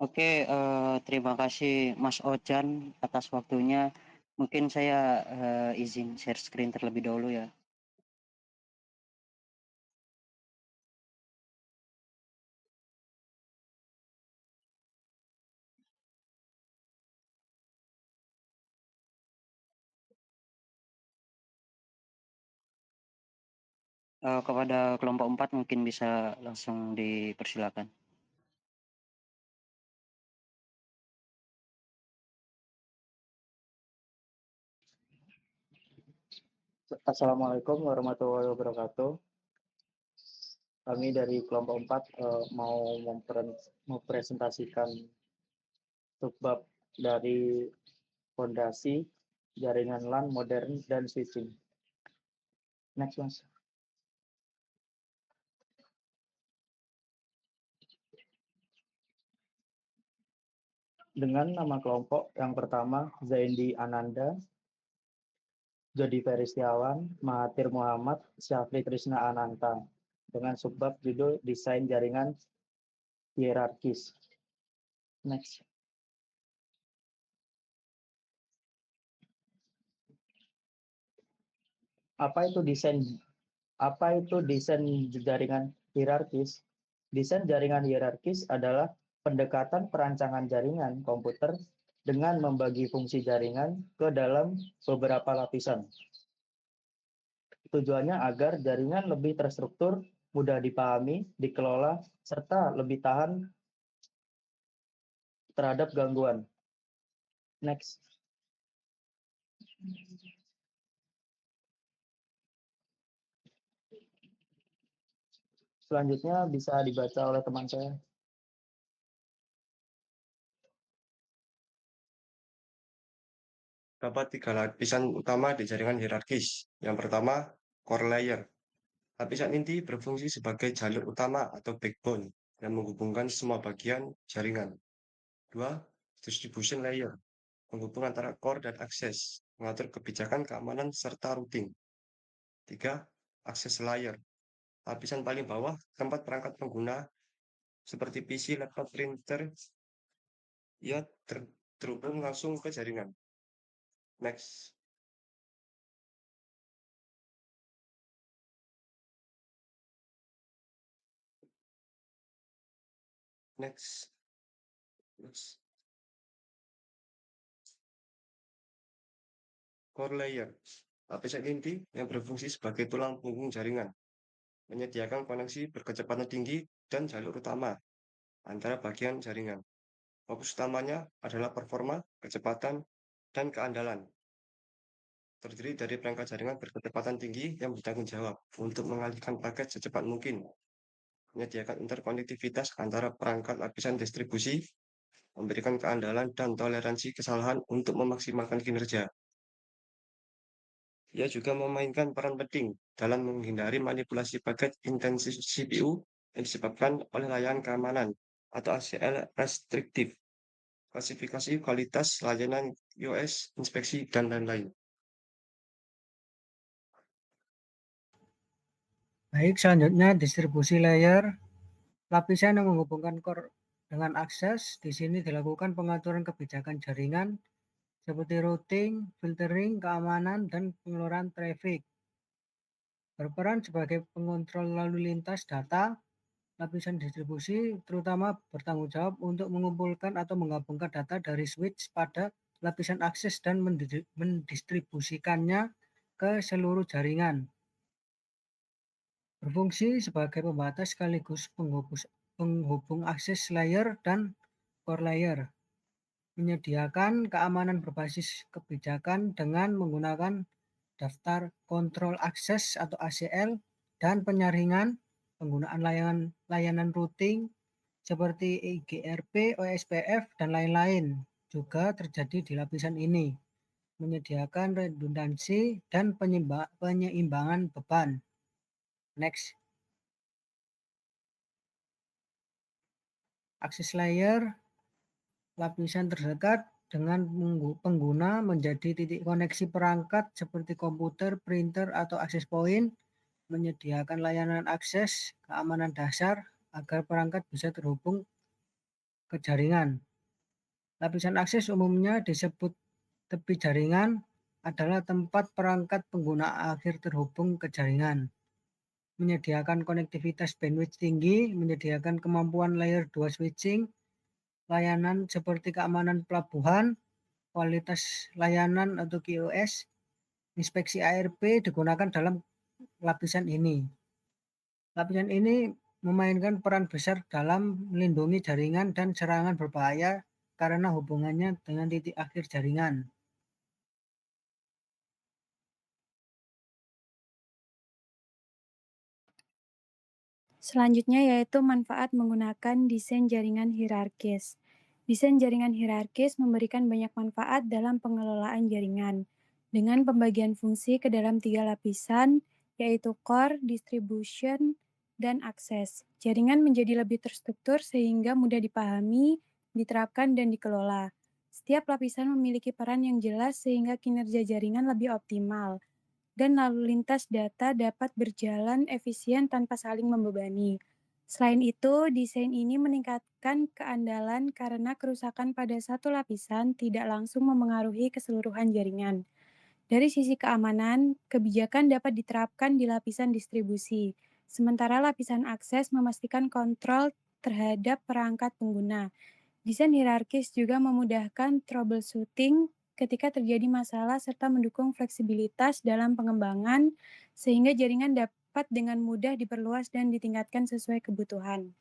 Oke, terima kasih Mas Ojan atas waktunya. Mungkin saya, izin share screen terlebih dahulu ya. Kepada kelompok 4 mungkin bisa langsung dipersilakan. Assalamualaikum warahmatullahi wabarakatuh. Kami dari kelompok 4 mau mempresentasikan subbab dari fondasi jaringan LAN modern dan switching. Next, Mas. Dengan nama kelompok yang pertama Zaindi Ananda, Jody Feristiawan, Mahathir Muhammad, Syafri Krishna Ananta, dengan subbab judul desain jaringan hierarkis. Next. Apa itu desain jaringan hierarkis? Desain jaringan hierarkis adalah pendekatan perancangan jaringan komputer dengan membagi fungsi jaringan ke dalam beberapa lapisan. Tujuannya agar jaringan lebih terstruktur, mudah dipahami, dikelola, serta lebih tahan terhadap gangguan. Next. Selanjutnya bisa dibaca oleh teman saya. Dapat 3 lapisan utama di jaringan hierarkis. Yang pertama, core layer. Lapisan inti berfungsi sebagai jalur utama atau backbone yang menghubungkan semua bagian jaringan. 2. Distribution layer. Penghubung antara core dan akses, mengatur kebijakan keamanan serta routing. 3. Access layer. Lapisan paling bawah, tempat perangkat pengguna seperti PC, laptop, printer, ia terhubung langsung ke jaringan. Next. Next. Core layer. Lapisan inti yang berfungsi sebagai tulang punggung jaringan, menyediakan koneksi berkecepatan tinggi dan jalur utama antara bagian jaringan. Fokus utamanya adalah performa, kecepatan, dan keandalan. Terdiri dari perangkat jaringan berkecepatan tinggi yang bertanggung jawab untuk mengalihkan paket secepat mungkin, menyediakan interkonektivitas antara perangkat lapisan distribusi, memberikan keandalan dan toleransi kesalahan untuk memaksimalkan kinerja. Ia juga memainkan peran penting dalam menghindari manipulasi paket intensiv CPU yang disebabkan oleh layanan keamanan atau ACL restriktif, klasifikasi kualitas layanan iOS, inspeksi, dan lain-lain. Baik, selanjutnya distribusi layer. Lapisan yang menghubungkan core dengan akses. Di sini dilakukan pengaturan kebijakan jaringan seperti routing, filtering, keamanan, dan pengeluaran traffic. Berperan sebagai pengontrol lalu lintas data, lapisan distribusi terutama bertanggung jawab untuk mengumpulkan atau menggabungkan data dari switch pada lapisan akses dan mendistribusikannya ke seluruh jaringan. Berfungsi sebagai pembatas sekaligus penghubung akses layer dan core layer. Menyediakan keamanan berbasis kebijakan dengan menggunakan daftar kontrol akses atau ACL dan penyaringan penggunaan layanan routing seperti IGRP, OSPF, dan lain-lain juga terjadi di lapisan ini, menyediakan redundansi dan penyeimbangan beban. Next. Akses layer, lapisan terdekat dengan pengguna menjadi titik koneksi perangkat seperti komputer, printer, atau access point menyediakan layanan akses keamanan dasar agar perangkat bisa terhubung ke jaringan. Lapisan akses umumnya disebut tepi jaringan adalah tempat perangkat pengguna akhir terhubung ke jaringan. Menyediakan konektivitas bandwidth tinggi, menyediakan kemampuan layer 2 switching, layanan seperti keamanan pelabuhan, kualitas layanan atau QoS, inspeksi ARP digunakan dalam lapisan ini. Lapisan ini memainkan peran besar dalam melindungi jaringan dan serangan berbahaya karena hubungannya dengan titik akhir jaringan. Selanjutnya yaitu manfaat menggunakan desain jaringan hierarkis. Desain jaringan hierarkis memberikan banyak manfaat dalam pengelolaan jaringan. Dengan pembagian fungsi ke dalam 3 lapisan, yaitu core, distribution, dan akses. Jaringan menjadi lebih terstruktur sehingga mudah dipahami, diterapkan, dan dikelola. Setiap lapisan memiliki peran yang jelas sehingga kinerja jaringan lebih optimal dan lalu lintas data dapat berjalan efisien tanpa saling membebani. Selain itu, desain ini meningkatkan keandalan karena kerusakan pada satu lapisan tidak langsung memengaruhi keseluruhan jaringan. Dari sisi keamanan, kebijakan dapat diterapkan di lapisan distribusi, sementara lapisan akses memastikan kontrol terhadap perangkat pengguna. Desain hierarkis juga memudahkan troubleshooting ketika terjadi masalah serta mendukung fleksibilitas dalam pengembangan sehingga jaringan dapat dengan mudah diperluas dan ditingkatkan sesuai kebutuhan.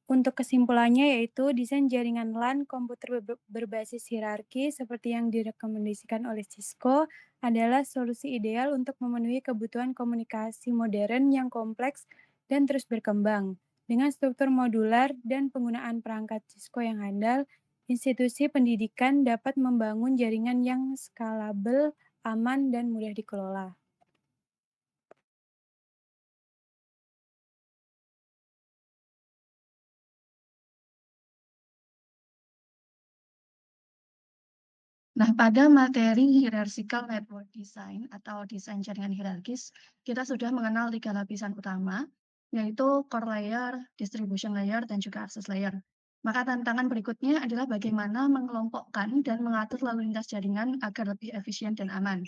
Untuk kesimpulannya yaitu desain jaringan LAN komputer berbasis hierarki seperti yang direkomendasikan oleh Cisco adalah solusi ideal untuk memenuhi kebutuhan komunikasi modern yang kompleks dan terus berkembang. Dengan struktur modular dan penggunaan perangkat Cisco yang handal, institusi pendidikan dapat membangun jaringan yang skalabel, aman, dan mudah dikelola. Nah, pada materi hierarchical network design atau desain jaringan hierarkis, kita sudah mengenal 3 lapisan utama, yaitu core layer, distribution layer, dan juga access layer. Maka tantangan berikutnya adalah bagaimana mengelompokkan dan mengatur lalu lintas jaringan agar lebih efisien dan aman.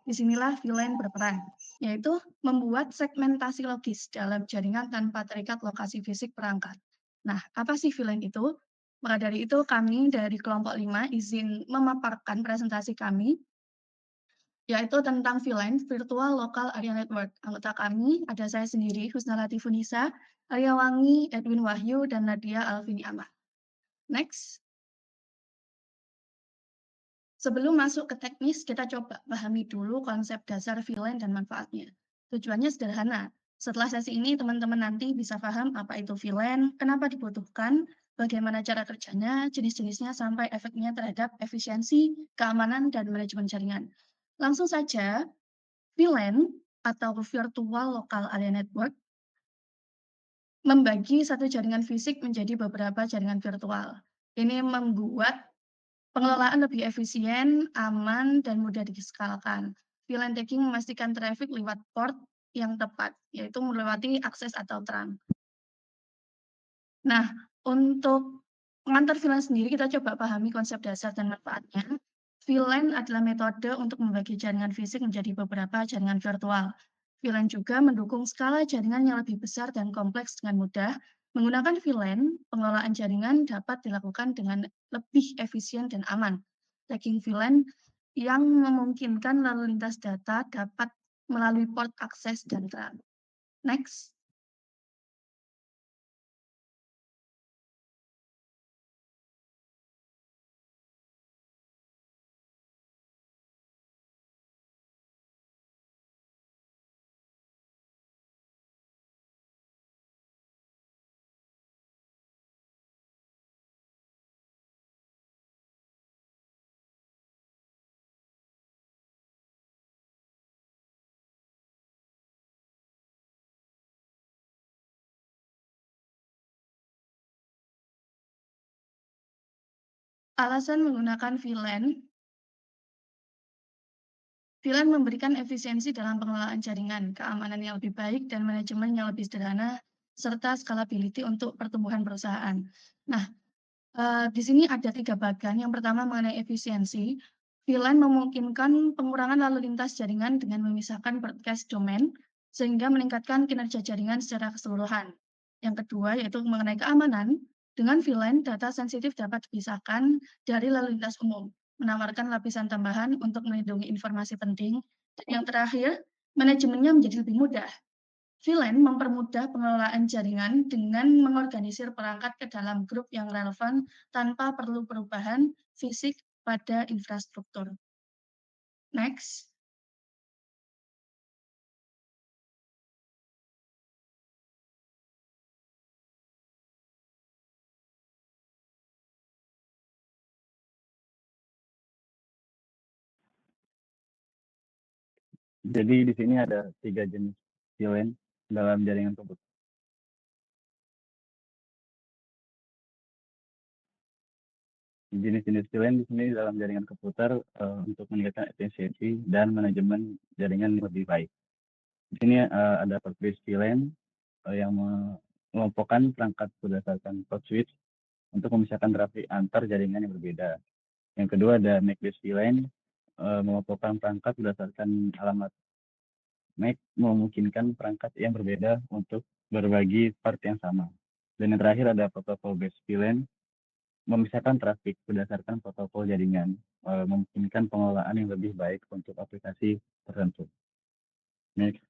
Disinilah VLAN berperan, yaitu membuat segmentasi logis dalam jaringan tanpa terikat lokasi fisik perangkat. Nah, apa sih VLAN itu? Maka dari itu kami dari kelompok 5 izin memaparkan presentasi kami, yaitu tentang VLAN, Virtual Local Area Network. Anggota kami ada saya sendiri, Husna Latifunisa, Arya Wangi, Edwin Wahyu, dan Nadia Alvini Ahmad. Next. Sebelum masuk ke teknis, kita coba pahami dulu konsep dasar VLAN dan manfaatnya. Tujuannya sederhana. Setelah sesi ini, teman-teman nanti bisa paham apa itu VLAN, kenapa dibutuhkan, bagaimana cara kerjanya, jenis-jenisnya, sampai efeknya terhadap efisiensi, keamanan, dan manajemen jaringan. Langsung saja, VLAN atau Virtual Local Area Network membagi satu jaringan fisik menjadi beberapa jaringan virtual. Ini membuat pengelolaan lebih efisien, aman, dan mudah diskalkan. VLAN tagging memastikan traffic lewat port yang tepat, yaitu melewati akses atau trunk. Nah, untuk pengantar VLAN sendiri, kita coba pahami konsep dasar dan manfaatnya. VLAN adalah metode untuk membagi jaringan fisik menjadi beberapa jaringan virtual. VLAN juga mendukung skala jaringan yang lebih besar dan kompleks dengan mudah. Menggunakan VLAN, pengelolaan jaringan dapat dilakukan dengan lebih efisien dan aman. Tagging VLAN yang memungkinkan lalu lintas data dapat melalui port akses dan trunk. Next. Alasan menggunakan VLAN VLAN memberikan efisiensi dalam pengelolaan jaringan, keamanan yang lebih baik, dan manajemen yang lebih sederhana, serta scalability untuk pertumbuhan perusahaan. Nah, di sini ada 3 bagian. Yang pertama mengenai efisiensi. VLAN memungkinkan pengurangan lalu lintas jaringan dengan memisahkan broadcast domain, sehingga meningkatkan kinerja jaringan secara keseluruhan. Yang kedua yaitu mengenai keamanan. Dengan VLAN, data sensitif dapat dipisahkan dari lalu lintas umum, menawarkan lapisan tambahan untuk melindungi informasi penting. Dan yang terakhir, manajemennya menjadi lebih mudah. VLAN mempermudah pengelolaan jaringan dengan mengorganisir perangkat ke dalam grup yang relevan tanpa perlu perubahan fisik pada infrastruktur. Next. Jadi di sini ada 3 jenis VLAN dalam jaringan komputer. Jenis-jenis VLAN di sini dalam jaringan komputer untuk meningkatkan efisiensi dan manajemen jaringan yang lebih baik. Di sini ada port-based VLAN yang mengelompokkan perangkat berdasarkan port switch untuk memisahkan trafik antar jaringan yang berbeda. Yang kedua ada MAC-based VLAN mengelompokkan perangkat berdasarkan alamat MAC, memungkinkan perangkat yang berbeda untuk berbagi part yang sama. Dan yang terakhir ada protokol-based VLAN memisahkan trafik berdasarkan protokol jaringan, memungkinkan pengelolaan yang lebih baik untuk aplikasi tertentu. Next.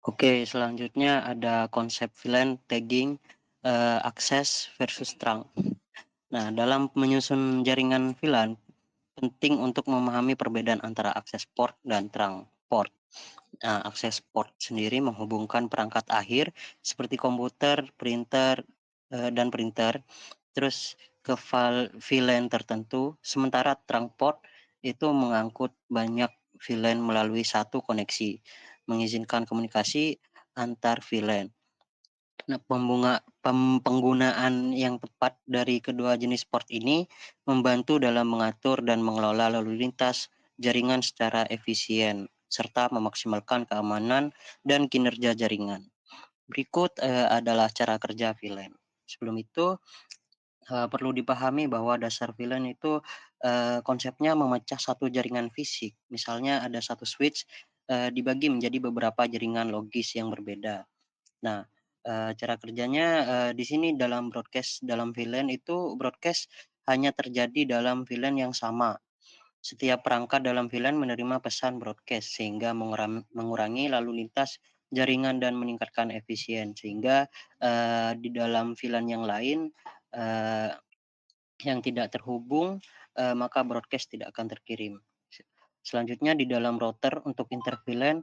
Oke, selanjutnya ada konsep VLAN tagging, akses versus trunk. Nah, dalam menyusun jaringan VLAN, penting untuk memahami perbedaan antara akses port dan trunk port. Nah, akses port sendiri menghubungkan perangkat akhir seperti komputer, printer, dan printer, terus ke VLAN tertentu, sementara trunk port itu mengangkut banyak VLAN melalui satu koneksi, mengizinkan komunikasi antar VLAN. Nah, penggunaan yang tepat dari kedua jenis port ini membantu dalam mengatur dan mengelola lalu lintas jaringan secara efisien, serta memaksimalkan keamanan dan kinerja jaringan. Berikut adalah cara kerja VLAN. Sebelum itu, perlu dipahami bahwa dasar VLAN itu konsepnya memecah satu jaringan fisik. Misalnya ada satu switch dibagi menjadi beberapa jaringan logis yang berbeda. Nah, cara kerjanya di sini dalam VLAN itu broadcast hanya terjadi dalam VLAN yang sama. Setiap perangkat dalam VLAN menerima pesan broadcast sehingga mengurangi lalu lintas jaringan dan meningkatkan efisien. Sehingga di dalam VLAN yang lain yang tidak terhubung maka broadcast tidak akan terkirim. Selanjutnya di dalam router untuk inter VLAN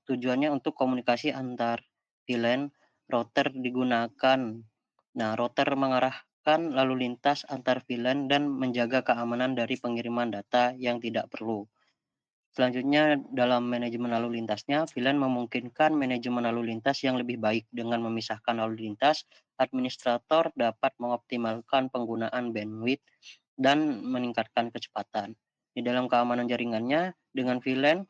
tujuannya untuk komunikasi antar VLAN. Router digunakan. Nah, router mengarahkan lalu lintas antar VLAN dan menjaga keamanan dari pengiriman data yang tidak perlu. Selanjutnya dalam manajemen lalu lintasnya, VLAN memungkinkan manajemen lalu lintas yang lebih baik. Dengan memisahkan lalu lintas, administrator dapat mengoptimalkan penggunaan bandwidth dan meningkatkan kecepatan. Di dalam keamanan jaringannya, dengan VLAN,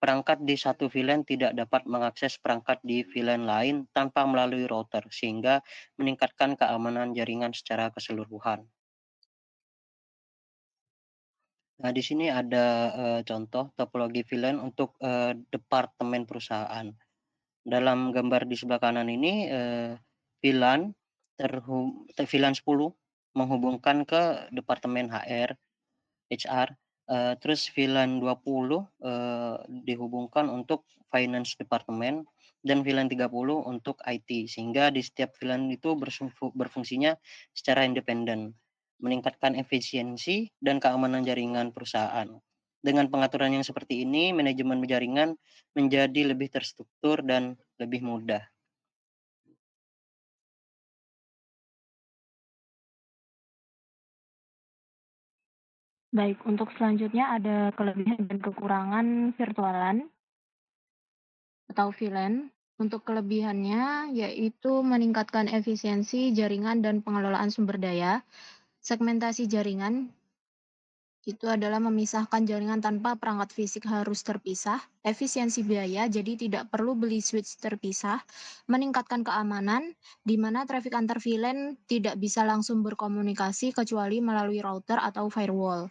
perangkat di satu VLAN tidak dapat mengakses perangkat di VLAN lain tanpa melalui router, sehingga meningkatkan keamanan jaringan secara keseluruhan. Nah, di sini ada contoh topologi VLAN untuk departemen perusahaan. Dalam gambar di sebelah kanan ini VLAN 10 menghubungkan ke departemen HR, terus VLAN 20 dihubungkan untuk finance department, dan VLAN 30 untuk IT, sehingga di setiap VLAN itu berfungsinya secara independen, meningkatkan efisiensi dan keamanan jaringan perusahaan. Dengan pengaturan yang seperti ini, manajemen jaringan menjadi lebih terstruktur dan lebih mudah. Baik, untuk selanjutnya ada kelebihan dan kekurangan virtualan atau VLAN. Untuk kelebihannya yaitu meningkatkan efisiensi jaringan dan pengelolaan sumber daya. Segmentasi jaringan itu adalah memisahkan jaringan tanpa perangkat fisik harus terpisah. Efisiensi biaya, jadi tidak perlu beli switch terpisah. Meningkatkan keamanan, di mana traffic antar VLAN tidak bisa langsung berkomunikasi kecuali melalui router atau firewall.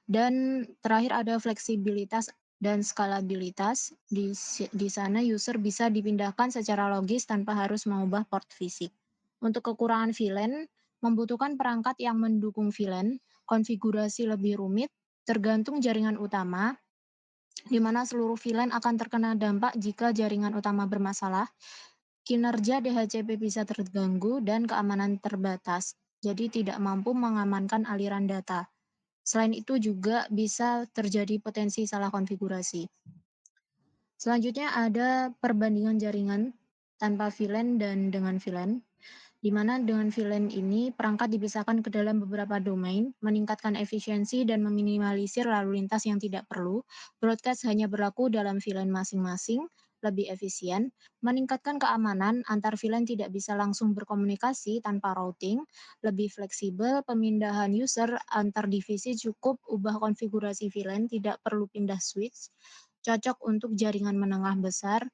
Dan terakhir ada fleksibilitas dan skalabilitas. Di sana user bisa dipindahkan secara logis tanpa harus mengubah port fisik. Untuk kekurangan VLAN, membutuhkan perangkat yang mendukung VLAN, konfigurasi lebih rumit, tergantung jaringan utama, di mana seluruh VLAN akan terkena dampak jika jaringan utama bermasalah, kinerja DHCP bisa terganggu, dan keamanan terbatas, jadi tidak mampu mengamankan aliran data. Selain itu juga bisa terjadi potensi salah konfigurasi. Selanjutnya ada perbandingan jaringan tanpa VLAN dan dengan VLAN, di mana dengan VLAN ini perangkat dipisahkan ke dalam beberapa domain, meningkatkan efisiensi dan meminimalisir lalu lintas yang tidak perlu. Broadcast hanya berlaku dalam VLAN masing-masing, lebih efisien, meningkatkan keamanan antar VLAN tidak bisa langsung berkomunikasi tanpa routing, lebih fleksibel, pemindahan user antar divisi cukup ubah konfigurasi VLAN, tidak perlu pindah switch, cocok untuk jaringan menengah besar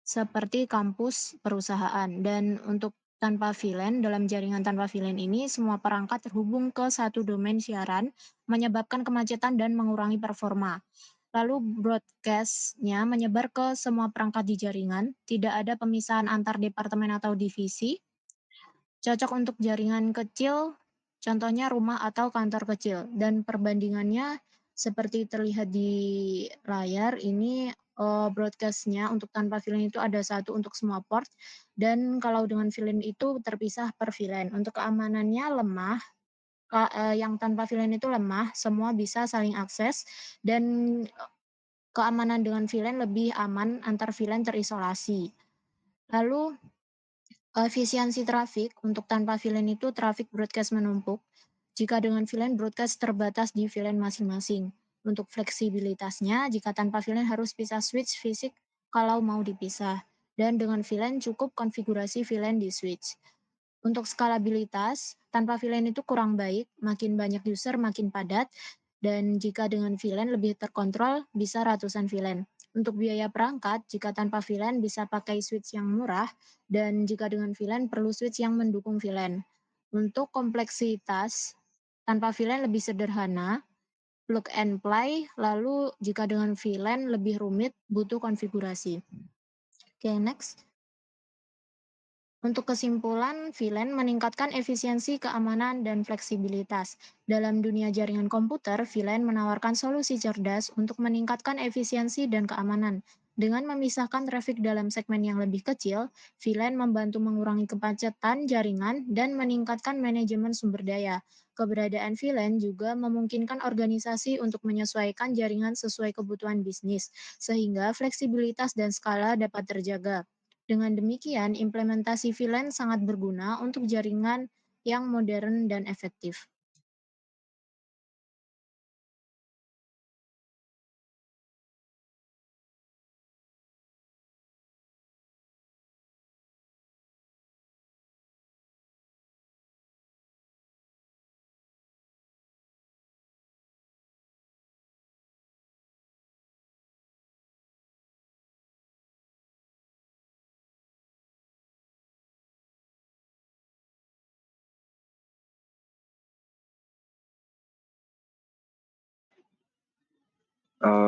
seperti kampus perusahaan. Dan untuk tanpa VLAN, dalam jaringan tanpa VLAN ini semua perangkat terhubung ke satu domain siaran, menyebabkan kemacetan dan mengurangi performa. Lalu broadcast-nya menyebar ke semua perangkat di jaringan, tidak ada pemisahan antar departemen atau divisi, cocok untuk jaringan kecil, contohnya rumah atau kantor kecil. Dan perbandingannya seperti terlihat di layar, ini broadcast-nya untuk tanpa VLAN itu ada satu untuk semua port, dan kalau dengan VLAN itu terpisah per VLAN. Untuk keamanannya lemah, yang tanpa VLAN itu lemah, semua bisa saling akses, dan keamanan dengan VLAN lebih aman, antar VLAN terisolasi. Lalu efisiensi trafik untuk tanpa VLAN itu trafik broadcast menumpuk. Jika dengan VLAN broadcast terbatas di VLAN masing-masing. Untuk fleksibilitasnya, jika tanpa VLAN harus pisah switch fisik kalau mau dipisah. Dan dengan VLAN cukup konfigurasi VLAN di switch. Untuk skalabilitas, tanpa VLAN itu kurang baik, makin banyak user makin padat, dan jika dengan VLAN lebih terkontrol, bisa ratusan VLAN. Untuk biaya perangkat, jika tanpa VLAN bisa pakai switch yang murah, dan jika dengan VLAN perlu switch yang mendukung VLAN. Untuk kompleksitas, tanpa VLAN lebih sederhana, plug and play, lalu jika dengan VLAN lebih rumit, butuh konfigurasi. Oke, next. Untuk kesimpulan, VLAN meningkatkan efisiensi, keamanan, dan fleksibilitas. Dalam dunia jaringan komputer, VLAN menawarkan solusi cerdas untuk meningkatkan efisiensi dan keamanan. Dengan memisahkan trafik dalam segmen yang lebih kecil, VLAN membantu mengurangi kemacetan jaringan dan meningkatkan manajemen sumber daya. Keberadaan VLAN juga memungkinkan organisasi untuk menyesuaikan jaringan sesuai kebutuhan bisnis, sehingga fleksibilitas dan skala dapat terjaga. Dengan demikian, implementasi VLAN sangat berguna untuk jaringan yang modern dan efektif.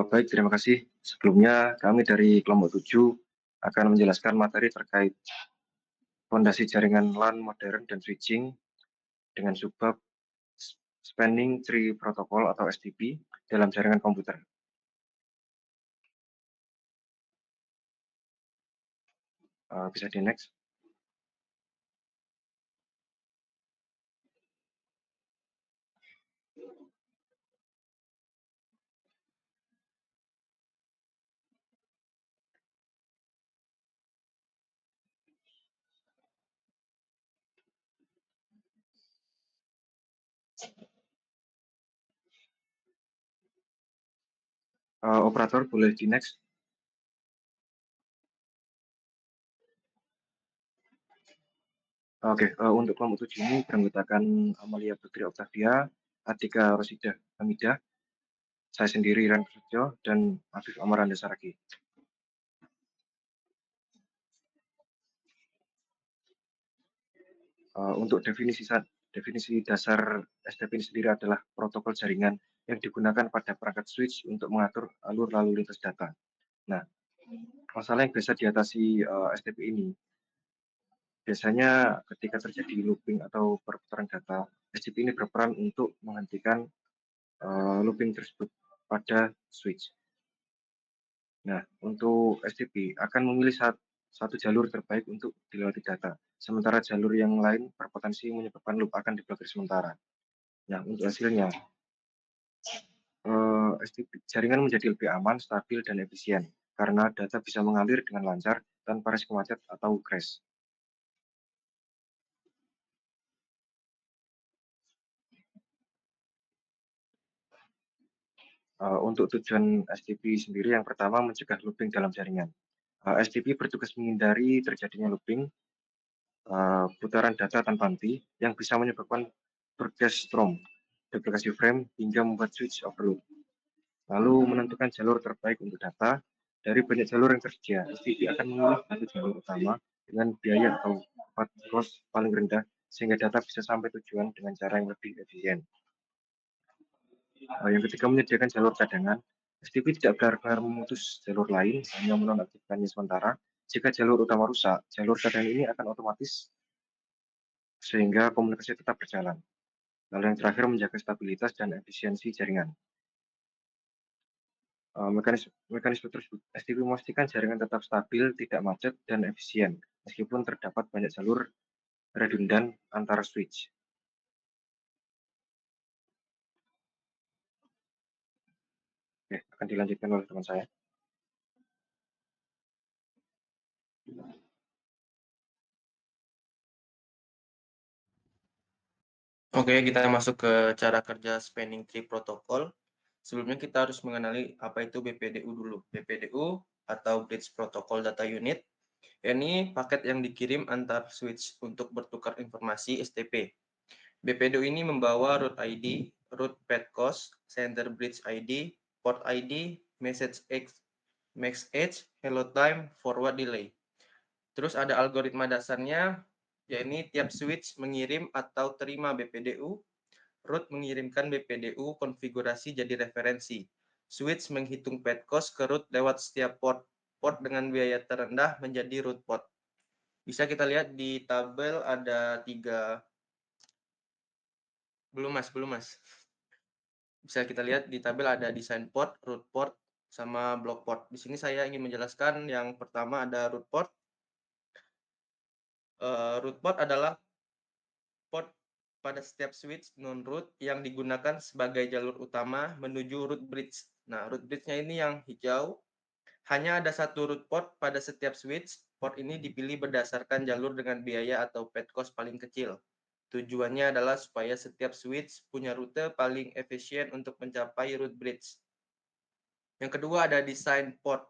Baik, terima kasih. Sebelumnya kami dari kelompok 7 akan menjelaskan materi terkait fondasi jaringan LAN modern dan switching dengan subbab Spanning Tree Protocol atau SDP dalam jaringan komputer. Bisa di next. Operator boleh di next. Oke, untuk kelompok 7 ini beranggotakan Amalia Putri Octavia, Atika Rosida Hamidah, saya sendiri Ran Prasetyo, dan Afif Amaranda Saragi. Untuk definisi dasar STP ini sendiri adalah protokol jaringan yang digunakan pada perangkat switch untuk mengatur alur lalu lintas data. Nah, masalah yang biasa diatasi STP ini biasanya ketika terjadi looping atau perputaran data, STP ini berperan untuk menghentikan looping tersebut pada switch. Nah, untuk STP akan memilih satu jalur terbaik untuk dilewati data, sementara jalur yang lain berpotensi menyebabkan loop akan diblokir sementara. Nah, untuk hasilnya, STP jaringan menjadi lebih aman, stabil, dan efisien karena data bisa mengalir dengan lancar tanpa risiko macet atau crash. Untuk tujuan STP sendiri, yang pertama mencegah looping dalam jaringan. STP bertugas menghindari terjadinya looping, putaran data tanpa henti yang bisa menyebabkan broadcast strom, duplikasi frame, hingga membuat switch overload. Lalu menentukan jalur terbaik untuk data. Dari banyak jalur yang tersedia, STP akan memilih satu jalur utama dengan biaya atau path cost paling rendah sehingga data bisa sampai tujuan dengan cara yang lebih efisien. Yang ketiga, menyediakan jalur cadangan. STP tidak benar-benar memutus jalur lain, hanya menonaktifkannya sementara. Jika jalur utama rusak, jalur cadangan ini akan otomatis sehingga komunikasi tetap berjalan. Lalu yang terakhir, menjaga stabilitas dan efisiensi jaringan. Mekanisme tersebut, STP memastikan jaringan tetap stabil, tidak macet, dan efisien, meskipun terdapat banyak jalur redundan antara switch. Oke, akan dilanjutkan oleh teman saya. Oke, kita masuk ke cara kerja Spanning Tree Protocol. Sebelumnya kita harus mengenali apa itu BPDU dulu. BPDU atau Bridge Protocol Data Unit. Ini paket yang dikirim antar switch untuk bertukar informasi STP. BPDU ini membawa root ID, root path cost, sender bridge ID, port ID, message hello time, forward delay. Terus ada algoritma dasarnya, yakni tiap switch mengirim atau terima BPDU, root mengirimkan BPDU konfigurasi jadi referensi. Switch menghitung path cost ke root lewat setiap port. Port dengan biaya terendah menjadi root port. Bisa kita lihat di tabel ada 3. Belum mas. Bisa kita lihat di tabel ada design port, root port, sama block port. Di sini saya ingin menjelaskan yang pertama ada root port. Root port adalah port pada setiap switch non-root yang digunakan sebagai jalur utama menuju root bridge. Nah, root bridge-nya ini yang hijau. Hanya ada satu root port pada setiap switch. Port ini dipilih berdasarkan jalur dengan biaya atau path cost paling kecil. Tujuannya adalah supaya setiap switch punya rute paling efisien untuk mencapai root bridge. Yang kedua ada design port.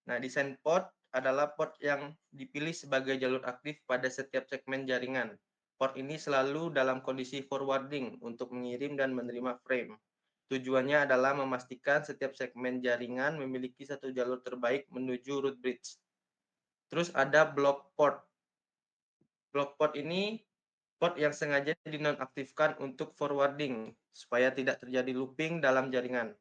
Nah, design port adalah port yang dipilih sebagai jalur aktif pada setiap segmen jaringan. Port ini selalu dalam kondisi forwarding untuk mengirim dan menerima frame. Tujuannya adalah memastikan setiap segmen jaringan memiliki satu jalur terbaik menuju root bridge. Terus ada block port. Block port ini port yang sengaja dinonaktifkan untuk forwarding supaya tidak terjadi looping dalam jaringan.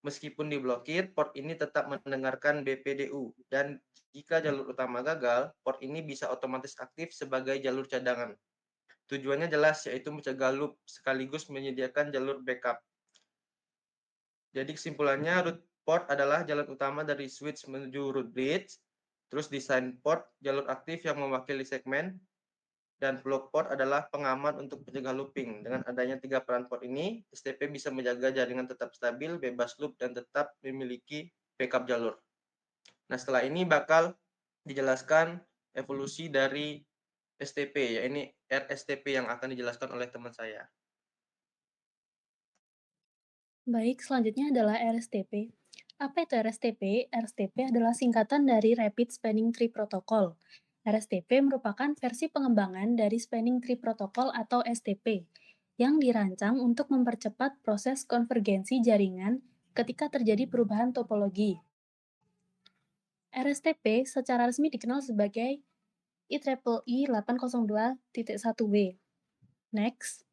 Meskipun diblokir, port ini tetap mendengarkan BPDU dan jika jalur utama gagal, port ini bisa otomatis aktif sebagai jalur cadangan. Tujuannya jelas, yaitu mencegah loop sekaligus menyediakan jalur backup. Jadi kesimpulannya, root port adalah jalan utama dari switch menuju root bridge. Terus design port, jalur aktif yang mewakili segmen. Dan block port adalah pengaman untuk mencegah looping. Dengan adanya 3 peran port ini, STP bisa menjaga jaringan tetap stabil, bebas loop, dan tetap memiliki backup jalur. Nah, setelah ini bakal dijelaskan evolusi dari STP, yaitu RSTP yang akan dijelaskan oleh teman saya. Baik, selanjutnya adalah RSTP. Apa itu RSTP? RSTP adalah singkatan dari Rapid Spanning Tree Protocol. RSTP merupakan versi pengembangan dari Spanning Tree Protocol atau STP, yang dirancang untuk mempercepat proses konvergensi jaringan ketika terjadi perubahan topologi. RSTP secara resmi dikenal sebagai IEEE 802.1W. Next.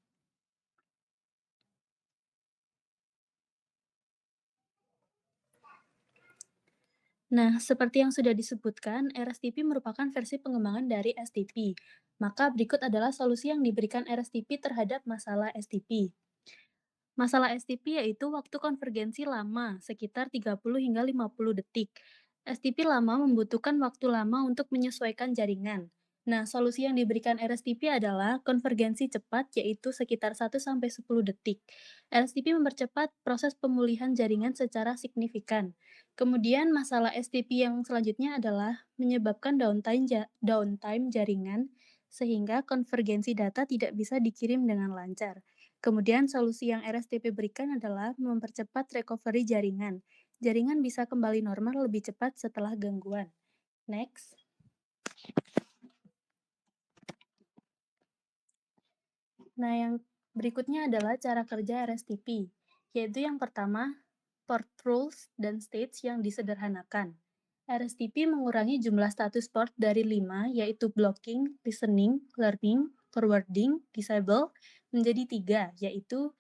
Nah, seperti yang sudah disebutkan, RSTP merupakan versi pengembangan dari STP. Maka berikut adalah solusi yang diberikan RSTP terhadap masalah STP. Masalah STP yaitu waktu konvergensi lama, sekitar 30 hingga 50 detik. STP lama membutuhkan waktu lama untuk menyesuaikan jaringan. Nah, solusi yang diberikan RSTP adalah konvergensi cepat, yaitu sekitar 1-10 detik. RSTP mempercepat proses pemulihan jaringan secara signifikan. Kemudian, masalah STP yang selanjutnya adalah menyebabkan downtime jaringan, sehingga konvergensi data tidak bisa dikirim dengan lancar. Kemudian, solusi yang RSTP berikan adalah mempercepat recovery jaringan. Jaringan bisa kembali normal lebih cepat setelah gangguan. Next. Nah, yang berikutnya adalah cara kerja RSTP, yaitu yang pertama, port rules dan states yang disederhanakan. RSTP mengurangi jumlah status port dari 5, yaitu blocking, listening, learning, forwarding, disable, menjadi 3, yaitu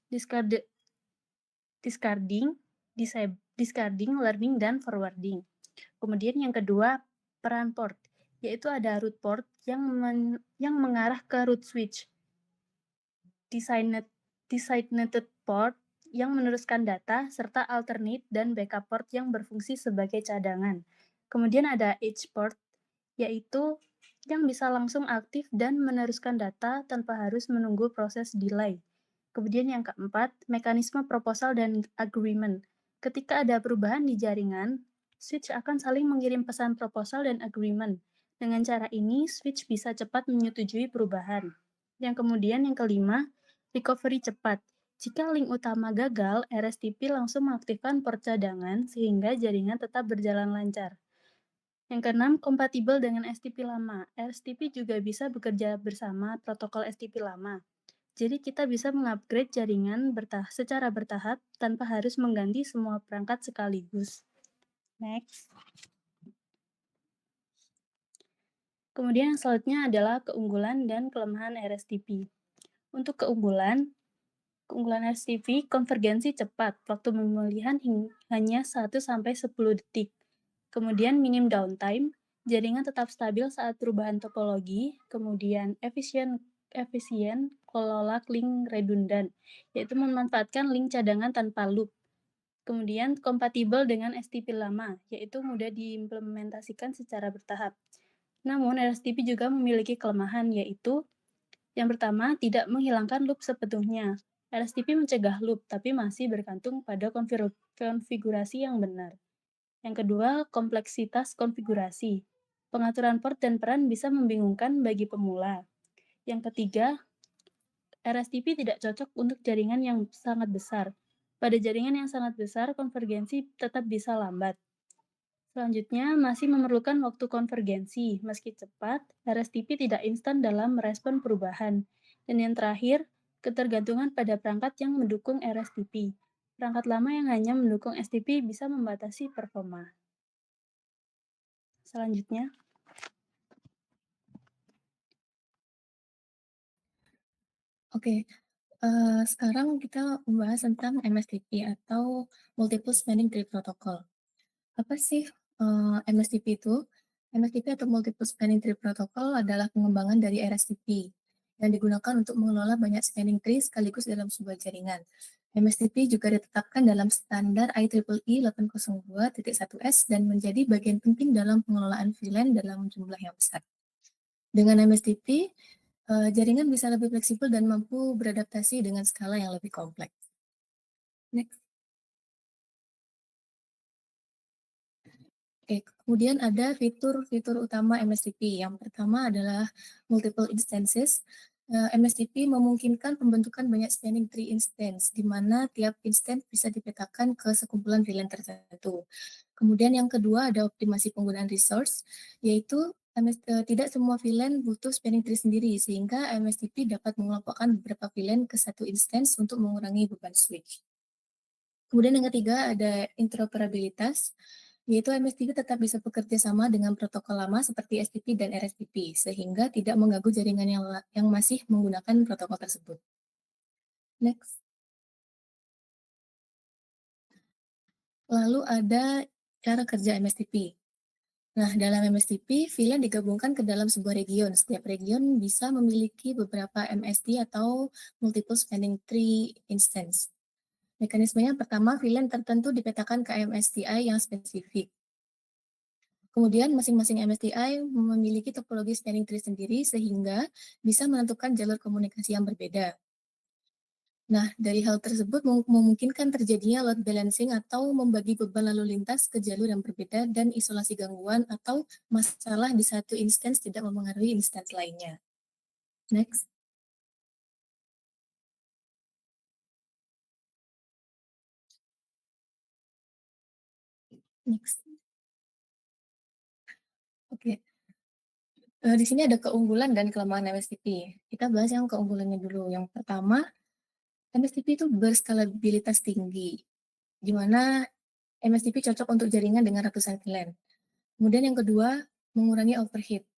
discarding, learning, dan forwarding. Kemudian yang kedua, peran port, yaitu ada root port yang mengarah ke root switch, designated port yang meneruskan data, serta alternate dan backup port yang berfungsi sebagai cadangan. Kemudian ada edge port, yaitu yang bisa langsung aktif dan meneruskan data tanpa harus menunggu proses delay. Kemudian yang keempat, mekanisme proposal dan agreement. Ketika ada perubahan di jaringan, switch akan saling mengirim pesan proposal dan agreement. Dengan cara ini, switch bisa cepat menyetujui perubahan. Yang kemudian yang kelima, recovery cepat. Jika link utama gagal, RSTP langsung mengaktifkan port cadangan sehingga jaringan tetap berjalan lancar. Yang keenam, kompatibel dengan STP lama. RSTP juga bisa bekerja bersama protokol STP lama. Jadi kita bisa mengupgrade jaringan secara bertahap tanpa harus mengganti semua perangkat sekaligus. Next. Kemudian yang selanjutnya adalah keunggulan dan kelemahan RSTP. Untuk keunggulan RSTP konvergensi cepat, waktu pemulihan hanya 1-10 detik. Kemudian minim downtime, jaringan tetap stabil saat perubahan topologi. Kemudian efisien kelola link redundan, yaitu memanfaatkan link cadangan tanpa loop. Kemudian kompatibel dengan STP lama, yaitu mudah diimplementasikan secara bertahap. Namun RSTP juga memiliki kelemahan, yaitu yang pertama, tidak menghilangkan loop sepenuhnya. RSTP mencegah loop, tapi masih bergantung pada konfigurasi yang benar. Yang kedua, kompleksitas konfigurasi. Pengaturan port dan peran bisa membingungkan bagi pemula. Yang ketiga, RSTP tidak cocok untuk jaringan yang sangat besar. Pada jaringan yang sangat besar, konvergensi tetap bisa lambat. Selanjutnya, masih memerlukan waktu konvergensi. Meski cepat, RSTP tidak instan dalam merespon perubahan. Dan yang terakhir, ketergantungan pada perangkat yang mendukung RSTP. Perangkat lama yang hanya mendukung STP bisa membatasi performa. Selanjutnya. Oke, sekarang kita membahas tentang MSTP atau Multiple Spanning Tree Protocol. Apa sih MSTP itu? MSTP atau Multiple Spanning Tree Protocol adalah pengembangan dari RSTP yang digunakan untuk mengelola banyak spanning tree sekaligus dalam sebuah jaringan. MSTP juga ditetapkan dalam standar IEEE 802.1S dan menjadi bagian penting dalam pengelolaan VLAN dalam jumlah yang besar. Dengan MSTP, jaringan bisa lebih fleksibel dan mampu beradaptasi dengan skala yang lebih kompleks. Next. Oke, kemudian ada fitur-fitur utama MSTP. Yang pertama adalah multiple instances. MSTP memungkinkan pembentukan banyak spanning tree instance, di mana tiap instance bisa dipetakan ke sekumpulan VLAN tertentu. Kemudian yang kedua ada optimasi penggunaan resource, yaitu tidak semua VLAN butuh spanning tree sendiri, sehingga MSTP dapat mengelompokkan beberapa VLAN ke satu instance untuk mengurangi beban switch. Kemudian yang ketiga ada interoperabilitas, yaitu MSTP tetap bisa bekerja sama dengan protokol lama seperti STP dan RSTP, sehingga tidak mengganggu jaringan yang masih menggunakan protokol tersebut. Next. Lalu ada cara kerja MSTP. Nah, dalam MSTP, VLAN digabungkan ke dalam sebuah region. Setiap region bisa memiliki beberapa MST atau multiple spanning tree instance. Mekanismenya pertama, VLAN tertentu dipetakan ke MSTI yang spesifik. Kemudian masing-masing MSTI memiliki topologi spanning tree sendiri sehingga bisa menentukan jalur komunikasi yang berbeda. Nah, dari hal tersebut memungkinkan terjadinya load balancing atau membagi beban lalu lintas ke jalur yang berbeda dan isolasi gangguan atau masalah di satu instance tidak mempengaruhi instance lainnya. Next. Next. Oke. Di sini ada keunggulan dan kelemahan MSTP. Kita bahas yang keunggulannya dulu. Yang pertama, MSTP itu berskalabilitas tinggi, di mana MSTP cocok untuk jaringan dengan ratusan VLAN. Kemudian yang kedua, mengurangi overheat.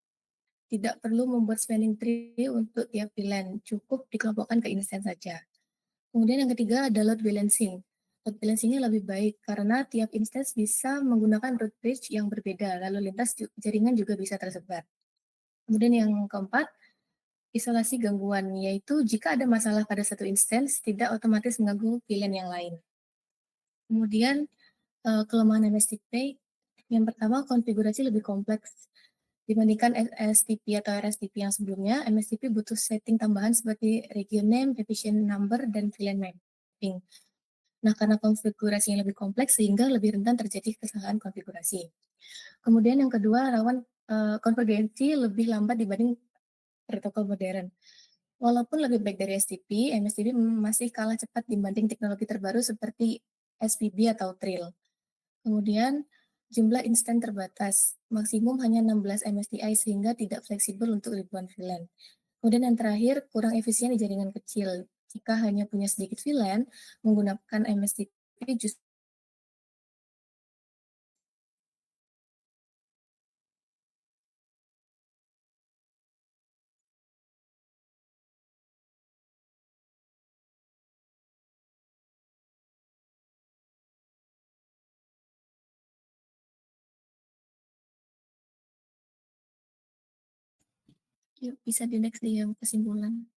Tidak perlu membuat spanning tree untuk tiap VLAN, cukup dikelompokkan ke instance saja. Kemudian yang ketiga ada load balancing. Load balancingnya lebih baik karena tiap instance bisa menggunakan root bridge yang berbeda, lalu lintas jaringan juga bisa tersebar. Kemudian yang keempat, isolasi gangguan, yaitu jika ada masalah pada satu instance, tidak otomatis mengganggu VLAN yang lain. Kemudian kelemahan MSTP, yang pertama konfigurasi lebih kompleks. Dibandingkan STP atau RSTP yang sebelumnya, MSTP butuh setting tambahan seperti region name, partition number, dan VLAN mapping. Nah, karena konfigurasinya lebih kompleks, sehingga lebih rentan terjadi kesalahan konfigurasi. Kemudian yang kedua, rawan konvergensi lebih lambat dibanding protokol modern. Walaupun lebih baik dari STP, MSTP masih kalah cepat dibanding teknologi terbaru seperti SPB atau Trill. Kemudian jumlah instan terbatas, maksimum hanya 16 MSTI sehingga tidak fleksibel untuk ribuan VLAN. Kemudian yang terakhir, kurang efisien di jaringan kecil. Jika hanya punya sedikit VLAN, menggunakan MSTP justru yuk, bisa di next di yang kesimpulan.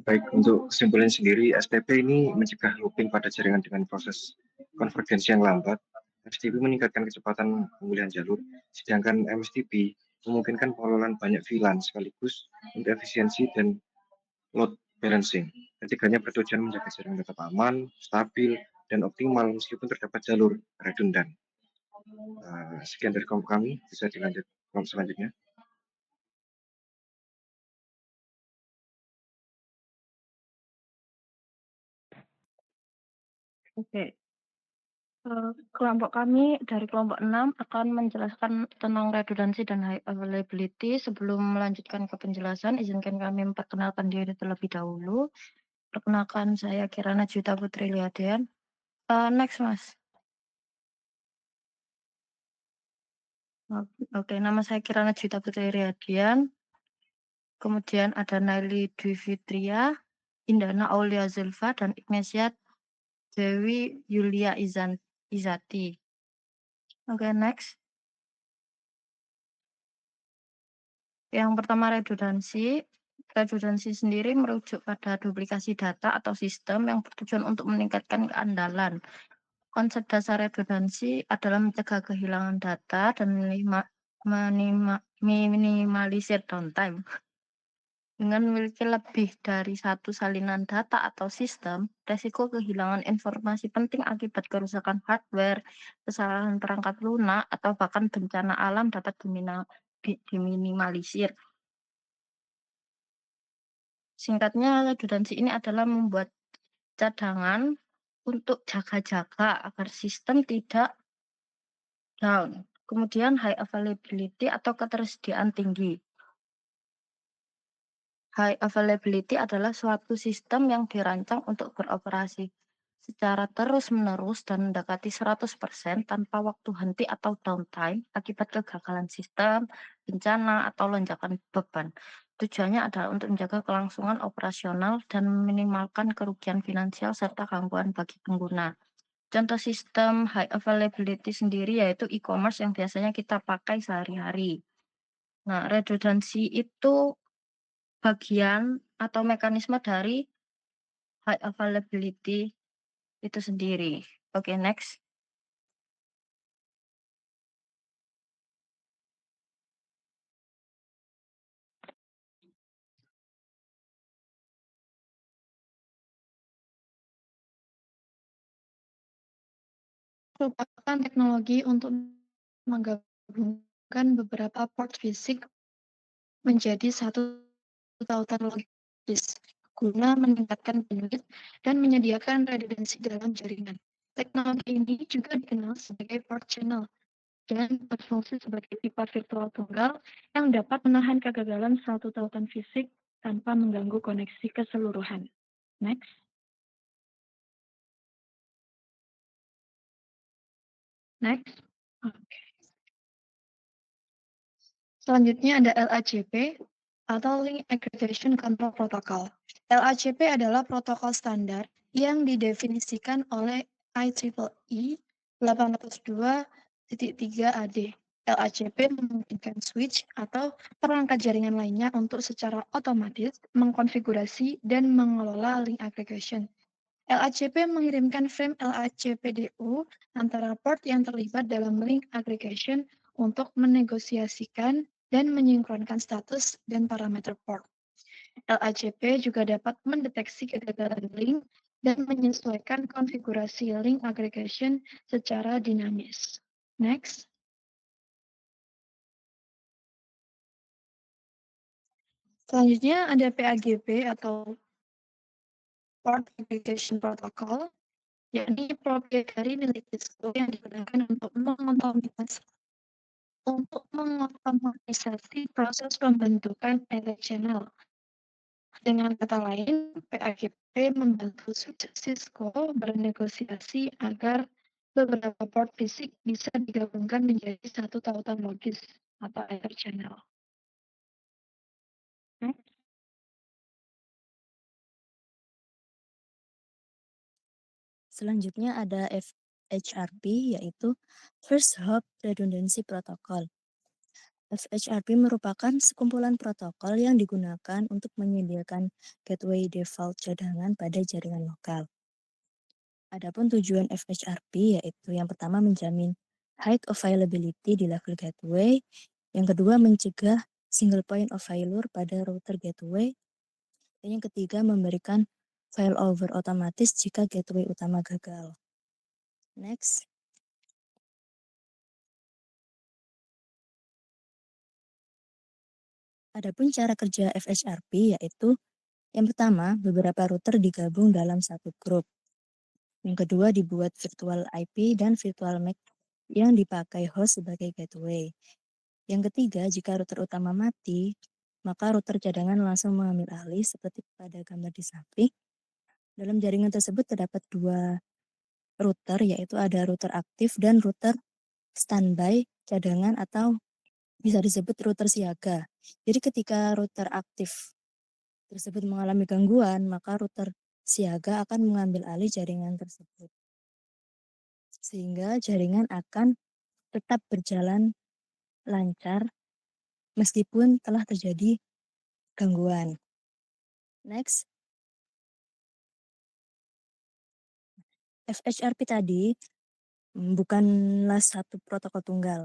Baik, untuk kesimpulan sendiri, STP ini mencegah looping pada jaringan dengan proses konvergensi yang lambat. STP meningkatkan kecepatan pemulihan jalur, sedangkan MSTP memungkinkan pengelolaan banyak VLAN sekaligus untuk efisiensi dan load balancing. Ketiganya bertujuan menjaga jaringan tetap aman, stabil, dan optimal meskipun terdapat jalur redundan. Sekian dari kelompok kami, bisa dilanjut kelompok selanjutnya. Oke. Kelompok kami dari kelompok 6 akan menjelaskan tentang redundancy dan high availability. Sebelum melanjutkan ke penjelasan, izinkan kami memperkenalkan diri terlebih dahulu. Perkenalkan, saya Kirana Juta Putri Liadian. Next, Mas. Oke, nama saya Kirana Juta Putri Liadian. Kemudian ada Naili Dwi Fitria, Indana Aulia Zulfa, dan Ignatia Dewi Yulia Izati. Oke, next. Yang pertama redundansi. Redundansi sendiri merujuk pada duplikasi data atau sistem yang bertujuan untuk meningkatkan keandalan. Konsep dasar redundansi adalah mencegah kehilangan data dan minimalisir downtime. Dengan memiliki lebih dari satu salinan data atau sistem, resiko kehilangan informasi penting akibat kerusakan hardware, kesalahan perangkat lunak, atau bahkan bencana alam dapat diminimalisir. Singkatnya, redundansi ini adalah membuat cadangan untuk jaga-jaga agar sistem tidak down. Kemudian high availability atau ketersediaan tinggi. High availability adalah suatu sistem yang dirancang untuk beroperasi secara terus-menerus dan mendekati 100% tanpa waktu henti atau downtime akibat kegagalan sistem, bencana, atau lonjakan beban. Tujuannya adalah untuk menjaga kelangsungan operasional dan meminimalkan kerugian finansial serta gangguan bagi pengguna. Contoh sistem high availability sendiri yaitu e-commerce yang biasanya kita pakai sehari-hari. Nah, redundansi itu bagian atau mekanisme dari high availability itu sendiri. Oke, next. Merupakan teknologi untuk menggabungkan beberapa port fisik menjadi satu tautan logis guna meningkatkan bandwidth dan menyediakan redundansi dalam jaringan. Teknologi ini juga dikenal sebagai port channel dan berfungsi sebagai pipa virtual tunggal yang dapat menahan kegagalan satu tautan fisik tanpa mengganggu koneksi keseluruhan. Next. Next. Oke. Selanjutnya ada LACP atau Link Aggregation Control Protocol. LACP adalah protokol standar yang didefinisikan oleh IEEE 802.3 AD. LACP memungkinkan switch atau perangkat jaringan lainnya untuk secara otomatis mengkonfigurasi dan mengelola link aggregation. LACP mengirimkan frame LACPDU antara port yang terlibat dalam link aggregation untuk menegosiasikan dan menyinkronkan status dan parameter port. LACP juga dapat mendeteksi kegagalan link dan menyesuaikan konfigurasi link aggregation secara dinamis. Next. Selanjutnya ada PAGP atau Port Aggregation Protocol, yakni proprietary milik Cisco yang digunakan untuk mengotomatisasi proses pembentukan AV channel. Dengan kata lain, PAGP membantu switch Cisco bernegosiasi agar beberapa port fisik bisa digabungkan menjadi satu tautan logis atau AV channel. Selanjutnya ada FHRP, yaitu First Hop Redundancy Protocol. FHRP merupakan sekumpulan protokol yang digunakan untuk menyediakan gateway default cadangan pada jaringan lokal. Adapun tujuan FHRP yaitu yang pertama menjamin high availability di level gateway, yang kedua mencegah single point of failure pada router gateway, dan yang ketiga memberikan failover otomatis jika gateway utama gagal. Next. Adapun cara kerja FHRP yaitu yang pertama, beberapa router digabung dalam satu grup. Yang kedua, dibuat virtual IP dan virtual MAC yang dipakai host sebagai gateway. Yang ketiga, jika router utama mati, maka router cadangan langsung mengambil alih seperti pada gambar di samping. Dalam jaringan tersebut terdapat dua router, yaitu ada router aktif dan router standby cadangan atau bisa disebut router siaga. Jadi ketika router aktif tersebut mengalami gangguan, maka router siaga akan mengambil alih jaringan tersebut. Sehingga jaringan akan tetap berjalan lancar meskipun telah terjadi gangguan. Next. FHRP tadi bukanlah satu protokol tunggal.